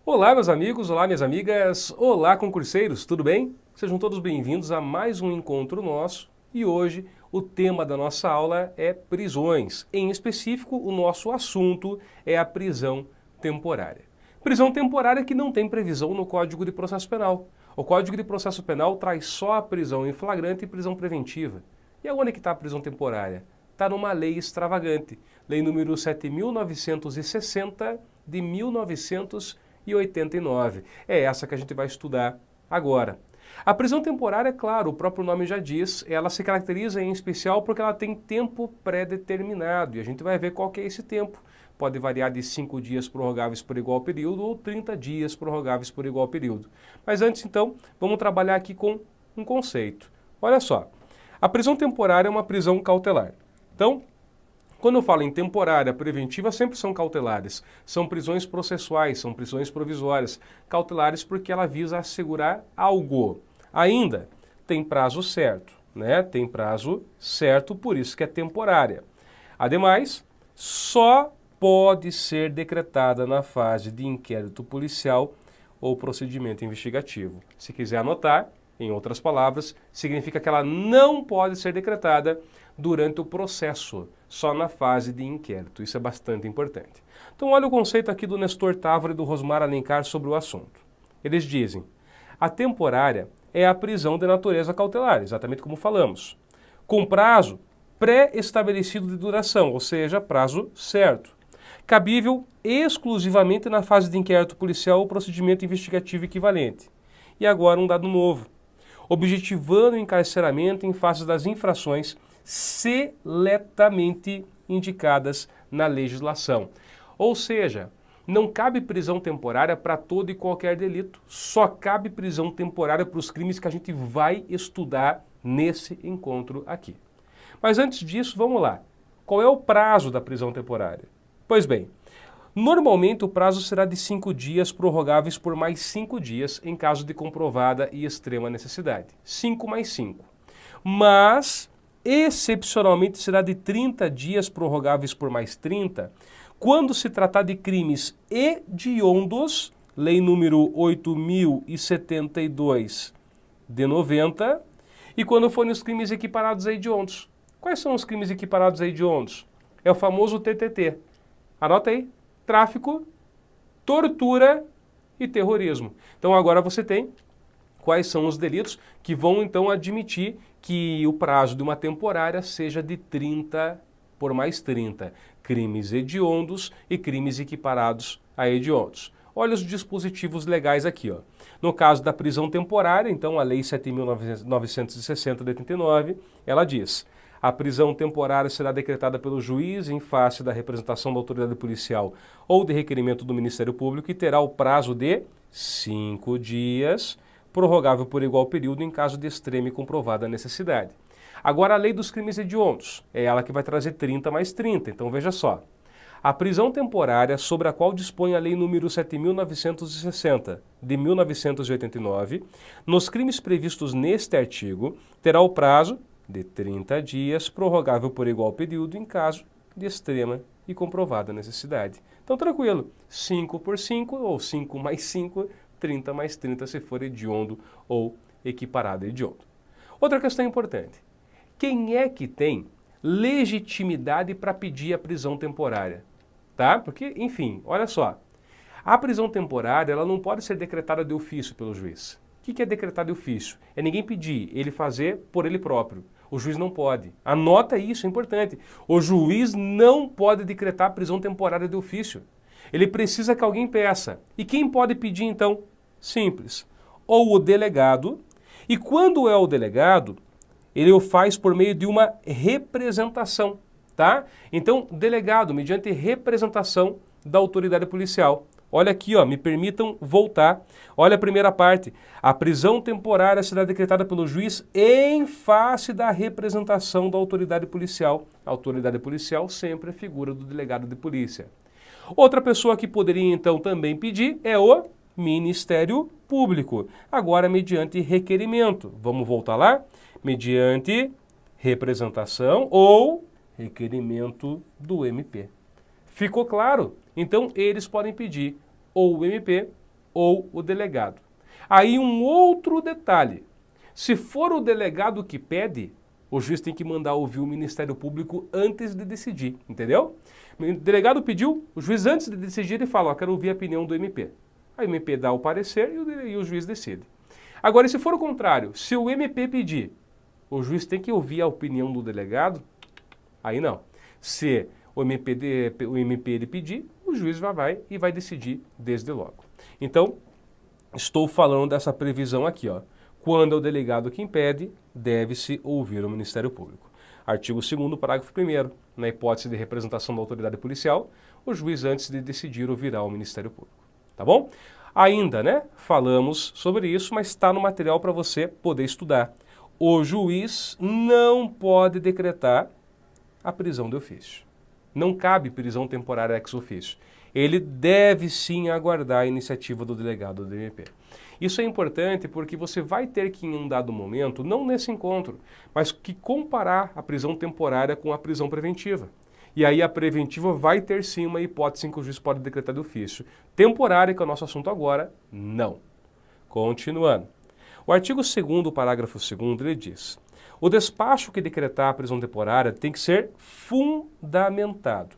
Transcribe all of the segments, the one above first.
Olá, meus amigos, olá, minhas amigas, olá, concurseiros, tudo bem? Sejam todos bem-vindos a mais um encontro nosso e hoje o tema da nossa aula é prisões. Em específico, o nosso assunto é a prisão temporária. Prisão temporária que não tem previsão no Código de Processo Penal. O Código de Processo Penal traz só a prisão em flagrante e prisão preventiva. E aonde que está a prisão temporária? Está numa lei extravagante, lei número 7.960 de 1989. É essa que a gente vai estudar agora. A prisão temporária, é claro, o próprio nome já diz, ela se caracteriza em especial porque ela tem tempo pré-determinado e a gente vai ver qual que é esse tempo. Pode variar de 5 dias prorrogáveis por igual período ou 30 dias prorrogáveis por igual período. Mas antes, então, vamos trabalhar aqui com um conceito. Olha só, a prisão temporária é uma prisão cautelar. Então, quando eu falo em temporária, preventiva, sempre são cautelares. São prisões processuais, são prisões provisórias. Cautelares porque ela visa assegurar algo. Ainda tem prazo certo, né? Tem prazo certo, por isso que é temporária. Ademais, só pode ser decretada na fase de inquérito policial ou procedimento investigativo. Se quiser anotar, em outras palavras, significa que ela não pode ser decretada durante o processo, só na fase de inquérito. Isso é bastante importante. Então, olha o conceito aqui do Nestor Távora e do Rosmar Alencar sobre o assunto. Eles dizem: a temporária é a prisão de natureza cautelar, exatamente como falamos, com prazo pré-estabelecido de duração, ou seja, prazo certo, cabível exclusivamente na fase de inquérito policial ou procedimento investigativo equivalente. E agora um dado novo: objetivando o encarceramento em face das infrações seletamente indicadas na legislação. Ou seja, não cabe prisão temporária para todo e qualquer delito, só cabe prisão temporária para os crimes que a gente vai estudar nesse encontro aqui. Mas antes disso, vamos lá. Qual é o prazo da prisão temporária? Pois bem, normalmente o prazo será de 5 dias, prorrogáveis por mais 5 dias, em caso de comprovada e extrema necessidade. 5 mais 5. Mas, excepcionalmente, será de 30 dias, prorrogáveis por mais 30, quando se tratar de crimes hediondos, lei número 8.072 de 90, e quando forem os crimes equiparados a hediondos. Quais são os crimes equiparados a hediondos? É o famoso TTT. Anota aí: tráfico, tortura e terrorismo. Então agora você tem quais são os delitos que vão então admitir que o prazo de uma temporária seja de 30 por mais 30. Crimes hediondos e crimes equiparados a hediondos. Olha os dispositivos legais aqui, ó. No caso da prisão temporária, então a Lei 7.960 de 89, ela diz: a prisão temporária será decretada pelo juiz em face da representação da autoridade policial ou de requerimento do Ministério Público e terá o prazo de 5 dias, prorrogável por igual período em caso de extrema e comprovada necessidade. Agora, a lei dos crimes hediondos, é ela que vai trazer 30 mais 30. Então, veja só. A prisão temporária sobre a qual dispõe a Lei número 7.960 de 1989, nos crimes previstos neste artigo, terá o prazo de 30 dias, prorrogável por igual período em caso de extrema e comprovada necessidade. Então, tranquilo, 5 por 5 ou 5 mais 5, 30 mais 30 se for hediondo ou equiparado a hediondo. Outra questão importante: quem é que tem legitimidade para pedir a prisão temporária? Tá? Porque, enfim, olha só, a prisão temporária ela não pode ser decretada de ofício pelo juiz. O que é decretar de ofício? É ninguém pedir, ele fazer por ele próprio. O juiz não pode. Anota isso, é importante. O juiz não pode decretar prisão temporária de ofício. Ele precisa que alguém peça. E quem pode pedir, então? Simples. Ou o delegado, e quando é o delegado, ele o faz por meio de uma representação, tá? Então, delegado, mediante representação da autoridade policial. Olha aqui, ó, me permitam voltar. Olha a primeira parte. A prisão temporária será decretada pelo juiz em face da representação da autoridade policial. A autoridade policial sempre é figura do delegado de polícia. Outra pessoa que poderia, então, também pedir é o Ministério Público. Agora, mediante requerimento. Vamos voltar lá? Mediante representação ou requerimento do MP. Ficou claro? Então, eles podem pedir ou o MP ou o delegado. Aí um outro detalhe, se for o delegado que pede, o juiz tem que mandar ouvir o Ministério Público antes de decidir, entendeu? O delegado pediu, o juiz antes de decidir ele fala, ó, quero ouvir a opinião do MP. Aí o MP dá o parecer e o juiz decide. Agora, se for o contrário, se o MP pedir, o juiz tem que ouvir a opinião do delegado? Aí não. Se o MP ele pedir, o juiz vai e vai decidir desde logo. Então, estou falando dessa previsão aqui, ó. Quando é o delegado quem pede, deve-se ouvir o Ministério Público. Artigo 2º, parágrafo 1º. Na hipótese de representação da autoridade policial, o juiz, antes de decidir, ouvirá o Ministério Público. Tá bom? Ainda, né, falamos sobre isso, mas está no material para você poder estudar. O juiz não pode decretar a prisão de ofício. Não cabe prisão temporária ex ofício. Ele deve sim aguardar a iniciativa do delegado do MP. Isso é importante porque você vai ter que, em um dado momento, não nesse encontro, mas que comparar a prisão temporária com a prisão preventiva. E aí a preventiva vai ter sim uma hipótese em que o juiz pode decretar de ofício. Temporária, que é o nosso assunto agora, não. Continuando. O artigo 2º, parágrafo 2º, ele diz: o despacho que decretar a prisão temporária tem que ser fundamentado.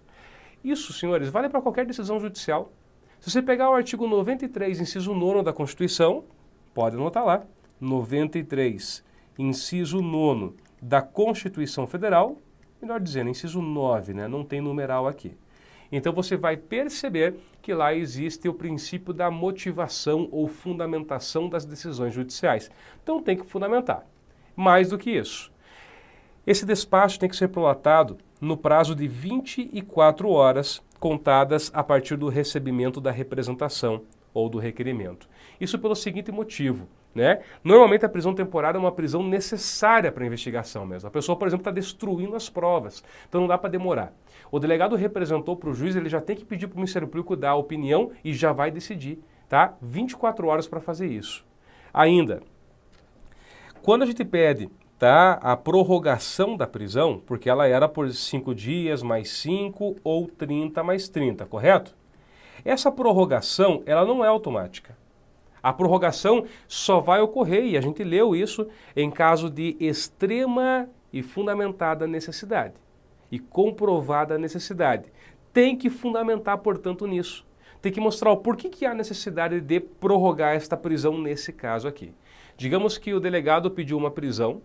Isso, senhores, vale para qualquer decisão judicial. Se você pegar o artigo 93, inciso 9 da Constituição, pode anotar lá, 93, inciso 9 da Constituição Federal, melhor dizendo, inciso 9, né? Não tem numeral aqui. Então você vai perceber que lá existe o princípio da motivação ou fundamentação das decisões judiciais. Então tem que fundamentar. Mais do que isso, esse despacho tem que ser prolatado no prazo de 24 horas contadas a partir do recebimento da representação ou do requerimento. Isso pelo seguinte motivo, né? Normalmente a prisão temporária é uma prisão necessária para a investigação mesmo. A pessoa, por exemplo, está destruindo as provas, então não dá para demorar. O delegado representou para o juiz, ele já tem que pedir para o Ministério Público dar a opinião e já vai decidir, tá? 24 horas para fazer isso. Ainda, quando a gente pede, tá, a prorrogação da prisão, porque ela era por 5 dias mais 5 ou 30 mais 30, correto? Essa prorrogação, ela não é automática. A prorrogação só vai ocorrer, e a gente leu isso, em caso de extrema e fundamentada necessidade. E comprovada necessidade. Tem que fundamentar, portanto, nisso. Tem que mostrar o porquê que há necessidade de prorrogar esta prisão nesse caso aqui. Digamos que o delegado pediu uma prisão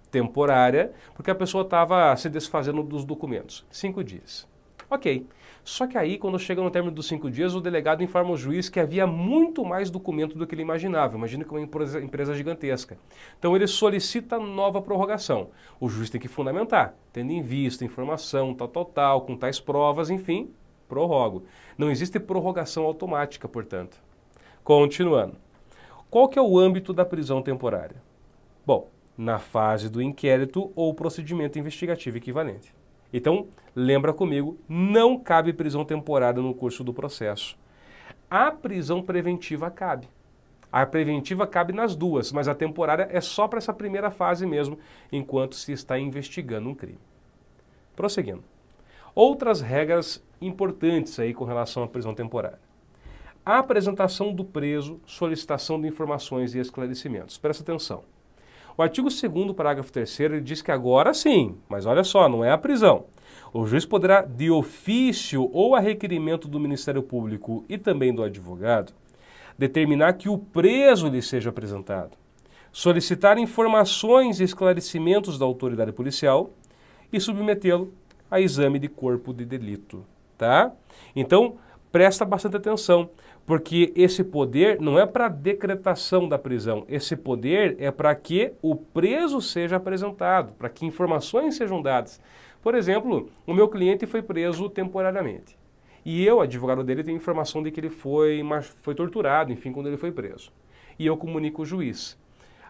temporária porque a pessoa estava se desfazendo dos documentos. 5 dias. Ok. Só que aí, quando chega no término dos 5 dias, o delegado informa o juiz que havia muito mais documento do que ele imaginava. Imagina que é uma empresa gigantesca. Então ele solicita nova prorrogação. O juiz tem que fundamentar, tendo em vista informação, tal, com tais provas, enfim, prorrogo. Não existe prorrogação automática, portanto. Continuando. Qual que é o âmbito da prisão temporária? Bom, na fase do inquérito ou procedimento investigativo equivalente. Então, lembra comigo, não cabe prisão temporária no curso do processo. A prisão preventiva cabe. A preventiva cabe nas duas, mas a temporária é só para essa primeira fase mesmo, enquanto se está investigando um crime. Prosseguindo. Outras regras importantes aí com relação à prisão temporária. A apresentação do preso, solicitação de informações e esclarecimentos. Presta atenção. O artigo 2º, parágrafo 3º, ele diz que agora sim, mas olha só, não é a prisão. O juiz poderá, de ofício ou a requerimento do Ministério Público e também do advogado, determinar que o preso lhe seja apresentado, solicitar informações e esclarecimentos da autoridade policial e submetê-lo a exame de corpo de delito, tá? Então, presta bastante atenção, porque esse poder não é para decretação da prisão, esse poder é para que o preso seja apresentado, para que informações sejam dadas. Por exemplo, o meu cliente foi preso temporariamente e eu, advogado dele, tenho informação de que ele foi torturado, enfim, quando ele foi preso. E eu comunico o juiz.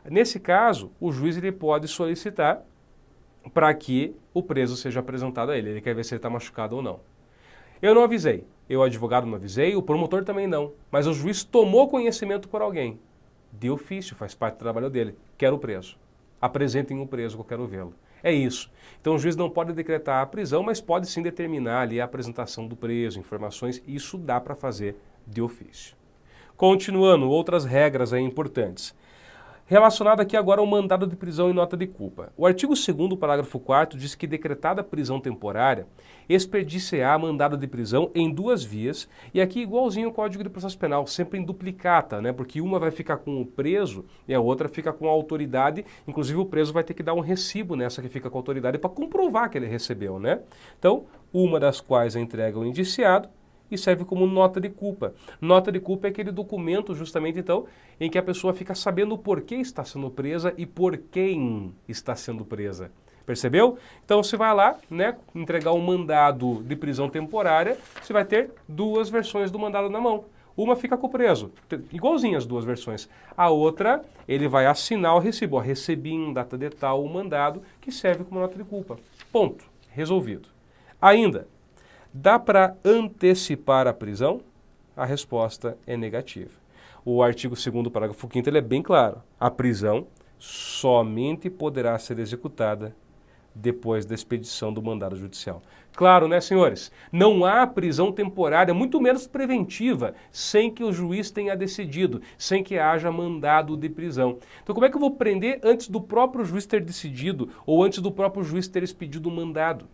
Nesse caso, o juiz ele pode solicitar para que o preso seja apresentado a ele. Ele quer ver se ele está machucado ou não. Eu não avisei. Eu, advogado, não avisei, o promotor também não. Mas o juiz tomou conhecimento por alguém. De ofício, faz parte do trabalho dele. Quero o preso. Apresentem o preso que eu quero vê-lo. É isso. Então o juiz não pode decretar a prisão, mas pode sim determinar ali a apresentação do preso, informações. Isso dá para fazer de ofício. Continuando, outras regras aí importantes. Relacionado aqui agora ao mandado de prisão e nota de culpa. O artigo 2º, parágrafo 4º, diz que decretada prisão temporária, expedisse-á mandado de prisão em 2 vias, e aqui igualzinho ao Código de Processo Penal, sempre em duplicata, né? Porque uma vai ficar com o preso e a outra fica com a autoridade, inclusive o preso vai ter que dar um recibo nessa que fica com a autoridade para comprovar que ele recebeu, né? Então, uma das quais é entregue ao indiciado, e serve como nota de culpa. Nota de culpa é aquele documento, justamente, então, em que a pessoa fica sabendo por que está sendo presa e por quem está sendo presa. Percebeu? Então, você vai lá, né, entregar um mandado de prisão temporária, você vai ter 2 versões do mandado na mão. Uma fica com o preso, igualzinho as 2 versões. A outra, ele vai assinar o recibo. Ó, recebi em data de tal o mandado, que serve como nota de culpa. Ponto. Resolvido. Ainda, dá para antecipar a prisão? A resposta é negativa. O artigo 2º, parágrafo 5º, ele é bem claro. A prisão somente poderá ser executada depois da expedição do mandado judicial. Claro, né, senhores? Não há prisão temporária, muito menos preventiva, sem que o juiz tenha decidido, sem que haja mandado de prisão. Então, como é que eu vou prender antes do próprio juiz ter decidido ou antes do próprio juiz ter expedido o mandado?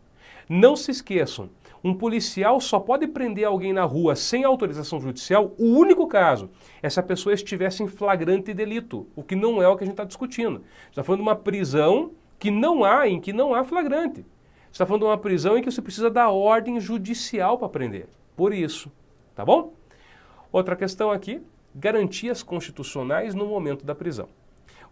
Não se esqueçam, um policial só pode prender alguém na rua sem autorização judicial, o único caso é se a pessoa estivesse em flagrante delito, o que não é o que a gente está discutindo. Você está falando de uma prisão em que não há flagrante. Você está falando de uma prisão em que você precisa da ordem judicial para prender. Por isso, tá bom? Outra questão aqui, garantias constitucionais no momento da prisão.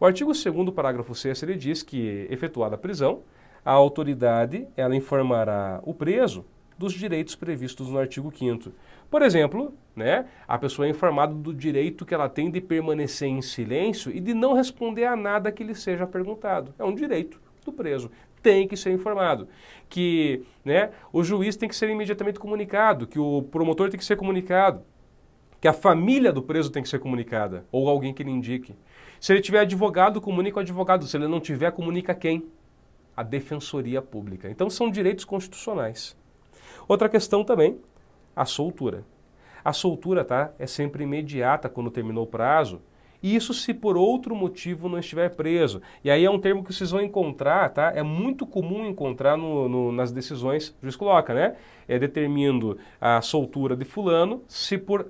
O artigo 2º, parágrafo 6º, ele diz que, efetuada a prisão, a autoridade, ela informará o preso dos direitos previstos no artigo 5º. Por exemplo, né, a pessoa é informada do direito que ela tem de permanecer em silêncio e de não responder a nada que lhe seja perguntado. É um direito do preso. Tem que ser informado. Que, né, o juiz tem que ser imediatamente comunicado, que o promotor tem que ser comunicado, que a família do preso tem que ser comunicada, ou alguém que lhe indique. Se ele tiver advogado, comunica o advogado. Se ele não tiver, comunica quem? A Defensoria Pública. Então são direitos constitucionais. Outra questão também, a soltura. A soltura, tá, é sempre imediata quando terminou o prazo, e isso se por outro motivo não estiver preso. E aí é um termo que vocês vão encontrar, tá? É muito comum encontrar nas decisões, o juiz coloca, né? Determinando a soltura de fulano se por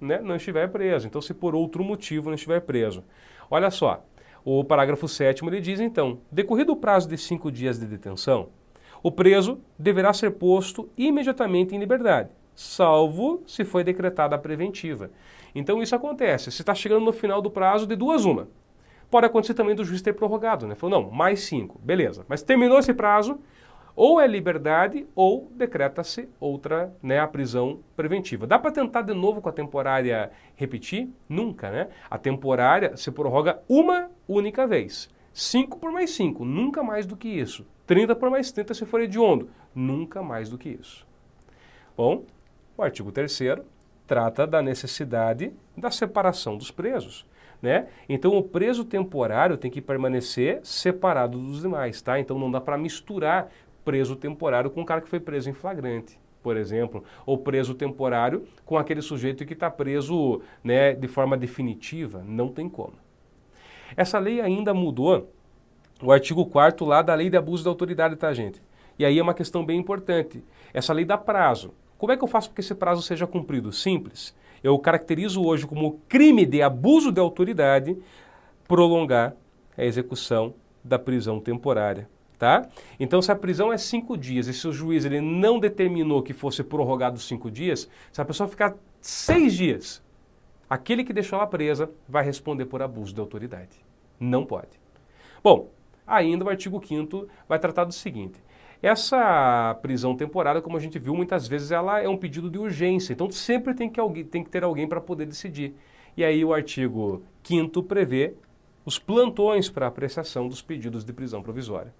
né, não estiver preso. Então se por outro motivo não estiver preso. Olha só. O parágrafo 7º ele diz, então, decorrido o prazo de 5 dias de detenção, o preso deverá ser posto imediatamente em liberdade, salvo se foi decretada a preventiva. Então isso acontece, se está chegando no final do prazo, de 2 uma. Pode acontecer também do juiz ter prorrogado, né? Falou, não, mais 5, beleza. Mas terminou esse prazo, ou é liberdade ou decreta-se outra, né, a prisão preventiva. Dá para tentar de novo com a temporária repetir? Nunca, né? A temporária se prorroga uma única vez. 5 por mais 5, nunca mais do que isso. 30 por mais 30 se for hediondo, nunca mais do que isso. Bom, o artigo 3º trata da necessidade da separação dos presos, né? Então o preso temporário tem que permanecer separado dos demais, tá? Então não dá para misturar preso temporário com o cara que foi preso em flagrante, por exemplo, ou preso temporário com aquele sujeito que está preso, né, de forma definitiva, não tem como. Essa lei ainda mudou o artigo 4º lá da lei de abuso de autoridade, tá, gente? E aí é uma questão bem importante. Essa lei dá prazo. Como é que eu faço para que esse prazo seja cumprido? Simples. Eu caracterizo hoje como crime de abuso de autoridade prolongar a execução da prisão temporária. Tá? Então, se a prisão é 5 dias e se o juiz ele não determinou que fosse prorrogado 5 dias, se a pessoa ficar 6 dias, aquele que deixou ela presa vai responder por abuso de autoridade. Não pode. Bom, ainda o artigo 5º vai tratar do seguinte. Essa prisão temporária, como a gente viu, muitas vezes ela é um pedido de urgência. Então, sempre tem que ter alguém para poder decidir. E aí o artigo 5º prevê os plantões para apreciação dos pedidos de prisão provisória.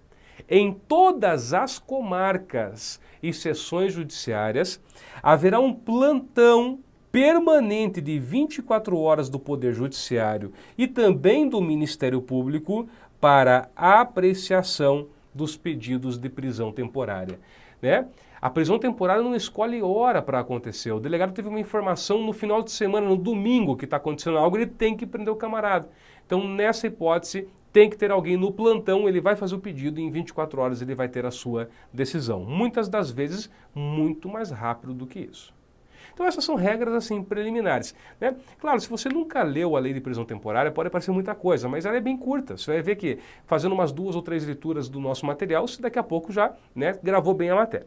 Em todas as comarcas e seções judiciárias, haverá um plantão permanente de 24 horas do Poder Judiciário e também do Ministério Público para a apreciação dos pedidos de prisão temporária, né? A prisão temporária não escolhe hora para acontecer. O delegado teve uma informação no final de semana, no domingo, que está acontecendo algo, ele tem que prender o camarada. Então, nessa hipótese, tem que ter alguém no plantão, ele vai fazer o pedido e em 24 horas ele vai ter a sua decisão. Muitas das vezes, muito mais rápido do que isso. Então essas são regras assim preliminares, né? Claro, se você nunca leu a lei de prisão temporária, pode parecer muita coisa, mas ela é bem curta. Você vai ver que fazendo umas 2 ou 3 leituras do nosso material, você daqui a pouco já, né, gravou bem a matéria.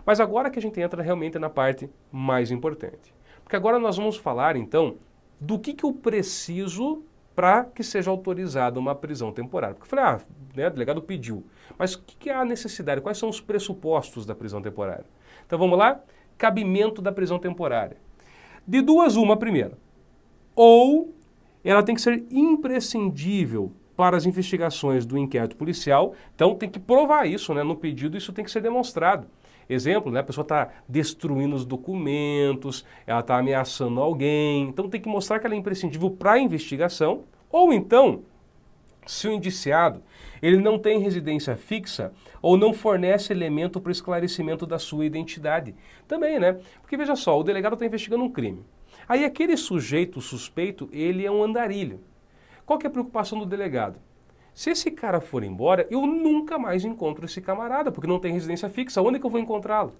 Mas agora que a gente entra realmente na parte mais importante. Porque agora nós vamos falar então do que eu preciso para que seja autorizada uma prisão temporária. Porque eu falei, né, o delegado pediu, mas o que é a necessidade? Quais são os pressupostos da prisão temporária? Então vamos lá? Cabimento da prisão temporária. De duas, uma primeira. Ou ela tem que ser imprescindível para as investigações do inquérito policial, então tem que provar isso, né? No pedido isso tem que ser demonstrado. Exemplo, né? A pessoa está destruindo os documentos, ela está ameaçando alguém, então tem que mostrar que ela é imprescindível para a investigação, ou então, se o indiciado ele não tem residência fixa ou não fornece elemento para o esclarecimento da sua identidade. Também, né? Porque veja só, o delegado está investigando um crime. Aí aquele sujeito suspeito, ele é um andarilho. Qual que é a preocupação do delegado? Se esse cara for embora, eu nunca mais encontro esse camarada, porque não tem residência fixa. Onde é que eu vou encontrá-lo?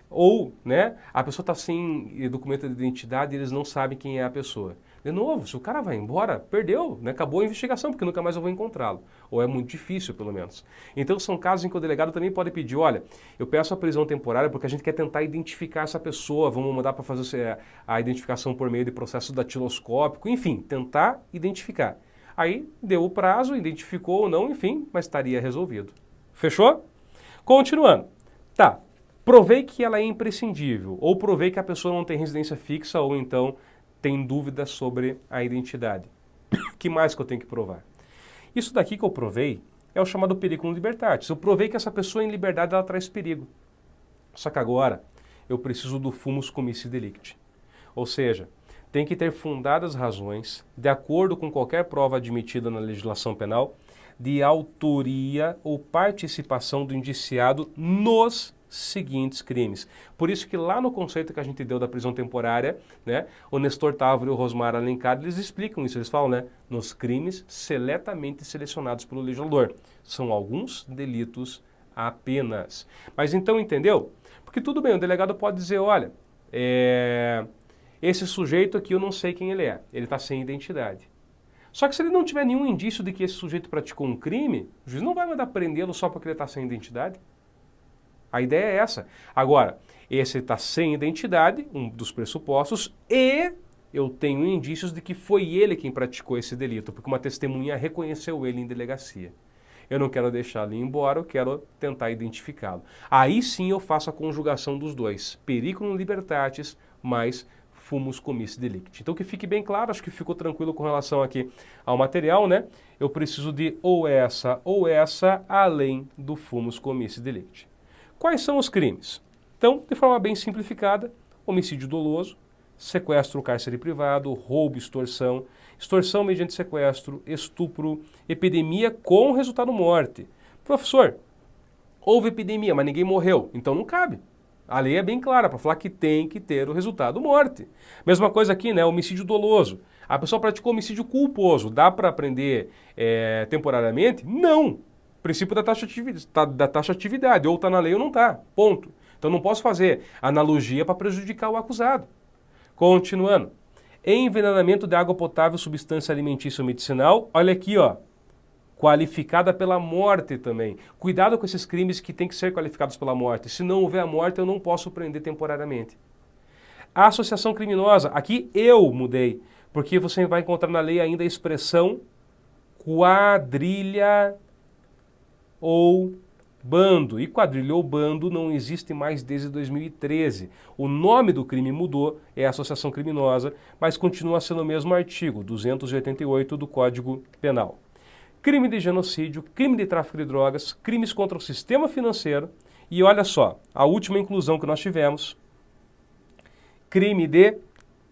Ou, né, a pessoa está sem documento de identidade e eles não sabem quem é a pessoa. De novo, se o cara vai embora, perdeu, né, acabou a investigação, porque nunca mais eu vou encontrá-lo. Ou é muito difícil, pelo menos. Então são casos em que o delegado também pode pedir, olha, eu peço a prisão temporária porque a gente quer tentar identificar essa pessoa, vamos mandar para fazer a identificação por meio de processo datiloscópico, enfim, tentar identificar. Aí deu o prazo, identificou ou não, enfim, mas estaria resolvido. Fechou? Continuando. Tá. Provei que ela é imprescindível, ou provei que a pessoa não tem residência fixa, ou então tem dúvidas sobre a identidade. O que mais que eu tenho que provar? Isso daqui que eu provei é o chamado periculum libertatis. Eu provei que essa pessoa em liberdade ela traz perigo. Só que agora eu preciso do fumus comissi delicti. Ou seja, tem que ter fundadas razões, de acordo com qualquer prova admitida na legislação penal, de autoria ou participação do indiciado nos seguintes crimes. Por isso que lá no conceito que a gente deu da prisão temporária, né, o Nestor Távora e o Rosmar Alencar, eles explicam isso, eles falam, né, nos crimes seletamente selecionados pelo legislador. São alguns delitos apenas. Mas então, entendeu? Porque tudo bem, o delegado pode dizer, olha, esse sujeito aqui eu não sei quem ele está sem identidade. Só que se ele não tiver nenhum indício de que esse sujeito praticou um crime, o juiz não vai mandar prendê-lo só porque ele está sem identidade. A ideia é essa. Agora, esse está sem identidade, um dos pressupostos, e eu tenho indícios de que foi ele quem praticou esse delito, porque uma testemunha reconheceu ele em delegacia. Eu não quero deixá-lo ir embora, eu quero tentar identificá-lo. Aí sim eu faço a conjugação dos dois, periculum libertatis mais fumus comissi delicti. Então que fique bem claro, acho que ficou tranquilo com relação aqui ao material, né? Eu preciso de ou essa, além do fumus comissi delicti. Quais são os crimes? Então, de forma bem simplificada, homicídio doloso, sequestro, cárcere privado, roubo, extorsão, extorsão mediante sequestro, estupro, epidemia com resultado morte. Professor, houve epidemia, mas ninguém morreu, então não cabe. A lei é bem clara para falar que tem que ter o resultado morte. Mesma coisa aqui, né? Homicídio doloso. A pessoa praticou homicídio culposo, dá para prender temporariamente? Não. Princípio da taxatividade, ou está na lei ou não está, ponto. Então não posso fazer analogia para prejudicar o acusado. Continuando. Envenenamento de água potável, substância alimentícia ou medicinal, olha aqui, ó, qualificada pela morte também. Cuidado com esses crimes que têm que ser qualificados pela morte. Se não houver a morte, eu não posso prender temporariamente. A associação criminosa, aqui eu mudei, porque você vai encontrar na lei ainda a expressão quadrilha ou bando. E quadrilha ou bando não existe mais desde 2013. O nome do crime mudou, é associação criminosa, mas continua sendo o mesmo artigo, 288 do Código Penal. Crime de genocídio, crime de tráfico de drogas, crimes contra o sistema financeiro e olha só, a última inclusão que nós tivemos, crime de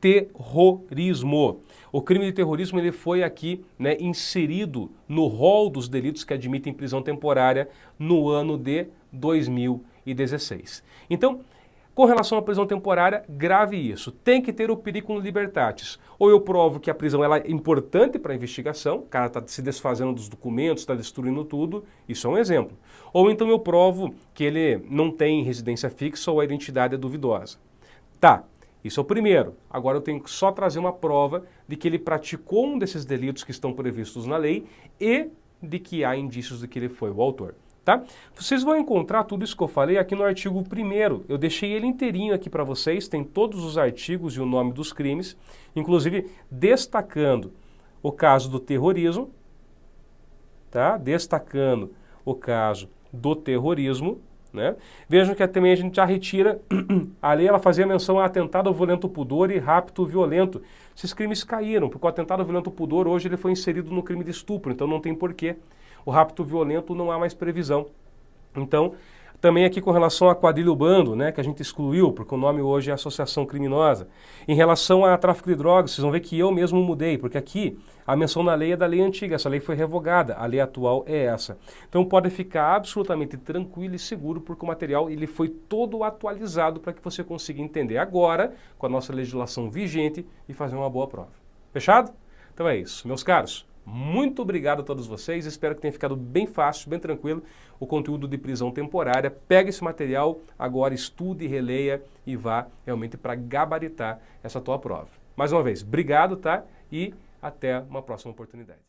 terrorismo. O crime de terrorismo ele foi aqui, né, inserido no rol dos delitos que admitem prisão temporária no ano de 2013. 2016. Então, com relação à prisão temporária, grave isso. Tem que ter o periculum libertatis. Ou eu provo que a prisão ela é importante para a investigação, o cara está se desfazendo dos documentos, está destruindo tudo, isso é um exemplo. Ou então eu provo que ele não tem residência fixa ou a identidade é duvidosa. Tá, isso é o primeiro. Agora eu tenho que só trazer uma prova de que ele praticou um desses delitos que estão previstos na lei e de que há indícios de que ele foi o autor. Tá? Vocês vão encontrar tudo isso que eu falei aqui no artigo 1º. Eu deixei ele inteirinho aqui para vocês, tem todos os artigos e o nome dos crimes, inclusive destacando o caso do terrorismo, tá? Destacando o caso do terrorismo, né? Vejam que também a gente já retira, a lei ela fazia menção a atentado ao violento pudor e rapto violento. Esses crimes caíram, porque o atentado ao violento pudor hoje ele foi inserido no crime de estupro, então não tem porquê. O rapto violento não há mais previsão. Então, também aqui com relação à quadrilha bando, né, que a gente excluiu, porque o nome hoje é associação criminosa. Em relação a tráfico de drogas, vocês vão ver que eu mesmo mudei, porque aqui a menção na lei é da lei antiga, essa lei foi revogada, a lei atual é essa. Então pode ficar absolutamente tranquilo e seguro, porque o material ele foi todo atualizado para que você consiga entender agora, com a nossa legislação vigente, e fazer uma boa prova. Fechado? Então é isso, meus caros. Muito obrigado a todos vocês, espero que tenha ficado bem fácil, bem tranquilo o conteúdo de prisão temporária. Pegue esse material, agora estude, releia e vá realmente para gabaritar essa tua prova. Mais uma vez, obrigado, tá? E até uma próxima oportunidade.